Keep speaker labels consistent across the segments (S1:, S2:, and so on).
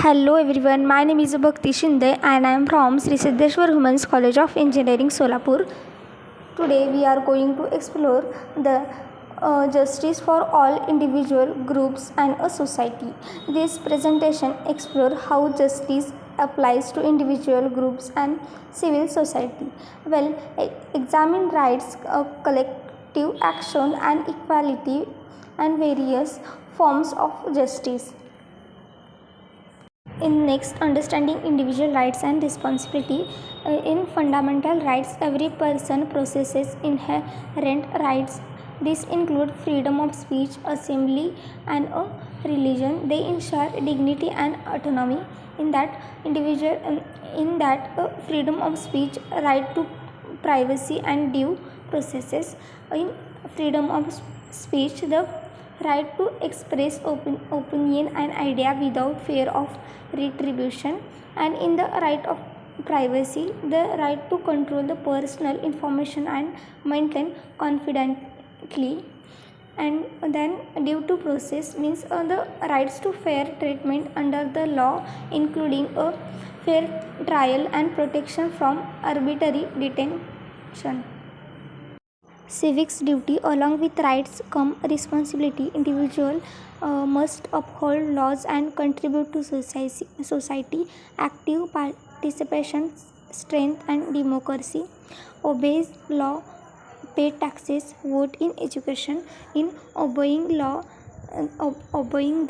S1: Hello everyone, my name is Bhakti Shinde and I am from Sri Siddheshwar Women's College of Engineering, Solapur. Today we are going to explore the justice for all individual groups and a society. This presentation explores how justice applies to individual groups and civil society. Examine rights, collective action and equality and various forms of justice. In next, understanding individual rights and responsibility. In fundamental rights, every person possesses inherent rights. These include freedom of speech, assembly, and a religion. They ensure dignity and autonomy. Freedom of speech, right to privacy and due processes. In freedom of speech, the right to express opinion and idea without fear of retribution, and in the right of privacy, the right to control the personal information and maintain confidently. And then due to process means the rights to fair treatment under the law, including a fair trial and protection from arbitrary detention. Civics duty. Along with rights come responsibility. Individual must uphold laws and contribute to society. Active participation strength and democracy. Obeys law, pay taxes, vote in education. In obeying the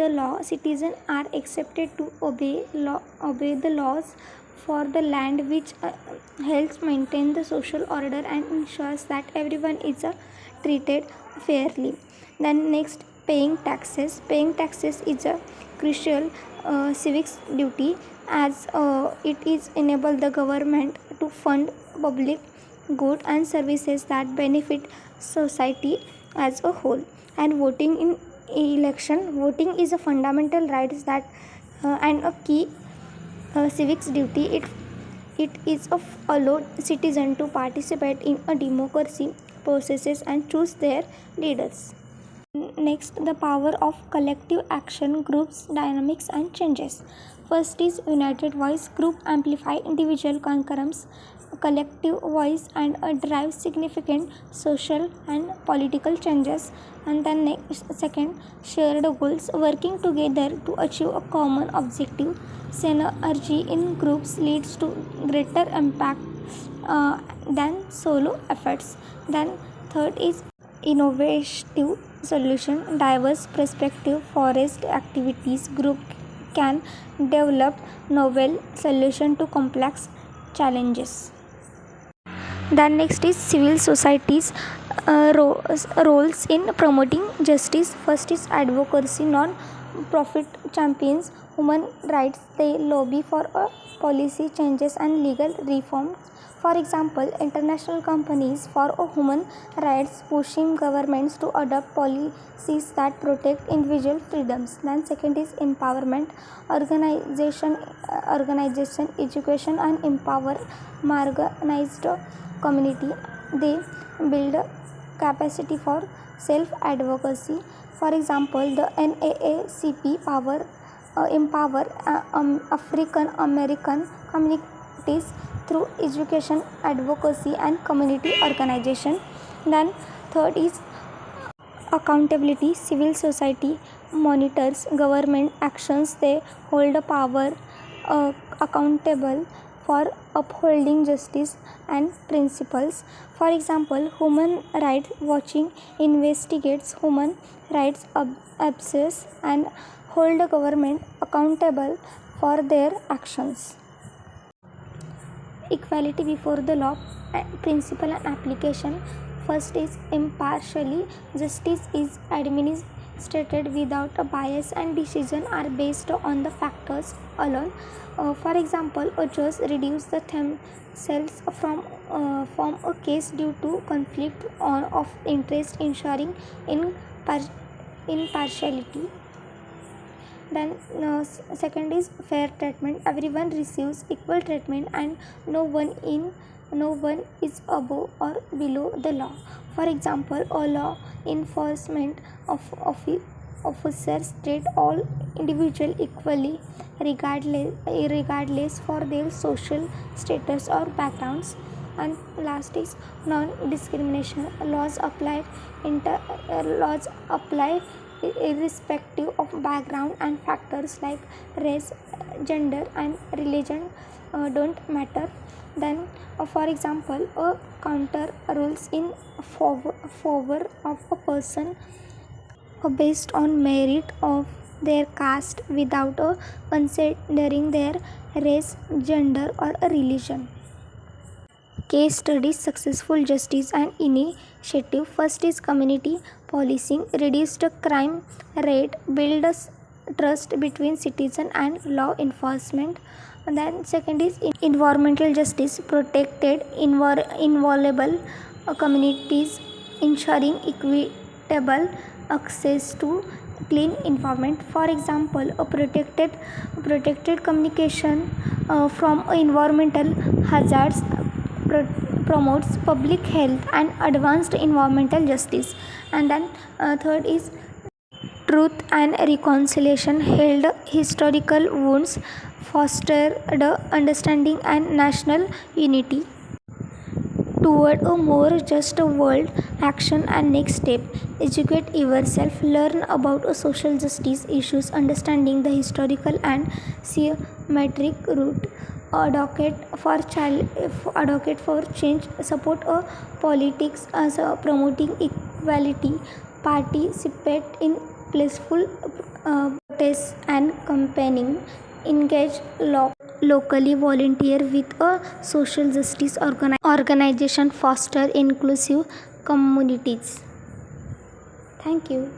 S1: law, citizens are expected to obey the laws for the land, which helps maintain the social order and ensures that everyone is treated fairly. Then next, paying taxes. Paying taxes is a crucial civics duty, as it is enable the government to fund public good and services that benefit society as a whole. And voting in election. Voting is a fundamental right and a key civics duty. It is allowed citizens to participate in a democracy processes and choose their leaders. Next, the power of collective action, groups, dynamics and changes. First is united voice. Group amplify individual concerns. Collective voice and drive significant social and political changes. And then second, shared goals, working together to achieve a common objective. Synergy in groups leads to greater impact than solo efforts. Then third is innovative solution, diverse perspective, forest activities. Group can develop novel solution to complex challenges. Then next is civil societies roles in promoting justice. First is advocacy. Non-profit champions human rights. They lobby for policy changes and legal reforms. For example, international companies for human rights, pushing governments to adopt policies that protect individual freedoms. Then second is empowerment. Organization, education and empower marginalized community. They build capacity for self-advocacy. For example, the NAACP empower African American communities through education, advocacy and community organization. Then third is accountability. Civil society monitors government actions. They hold the power accountable for upholding justice and principles. For example, Human Rights Watching investigates human rights abuses and hold the government accountable for their actions. Equality before the law principle and application. First is impartially. Justice is administered without a bias and decisions are based on the factors alone. For example, a judge reduce the themselves from a case due to conflict of interest, ensuring impartiality. Then second is fair treatment. Everyone receives equal treatment and no one is above or below the law. For example, a law enforcement officers treat all individuals equally regardless for their social status or backgrounds. And last is non-discrimination. Laws apply irrespective of background, and factors like race, gender, and religion don't matter. Then, for example, a counter rules in favor of a person based on merit of their caste without considering their race, gender, or religion. Case studies successful justice and initiative. First is community policing, reduced crime rate, builds trust between citizen and law enforcement. And then second is environmental justice, protected inviolable communities, ensuring equitable access to clean environment. For example, a protected communication from environmental hazards promotes public health and advanced environmental justice. And then third is truth and reconciliation, held historical wounds, fostered understanding and national unity toward a more just world. Action and next step: educate yourself, learn about social justice issues, understanding the historical and symmetric root, advocate for change, support a politics as promoting equality, participate in peaceful protests and campaigning, engage locally, volunteer with a social justice organization, foster inclusive communities. Thank you.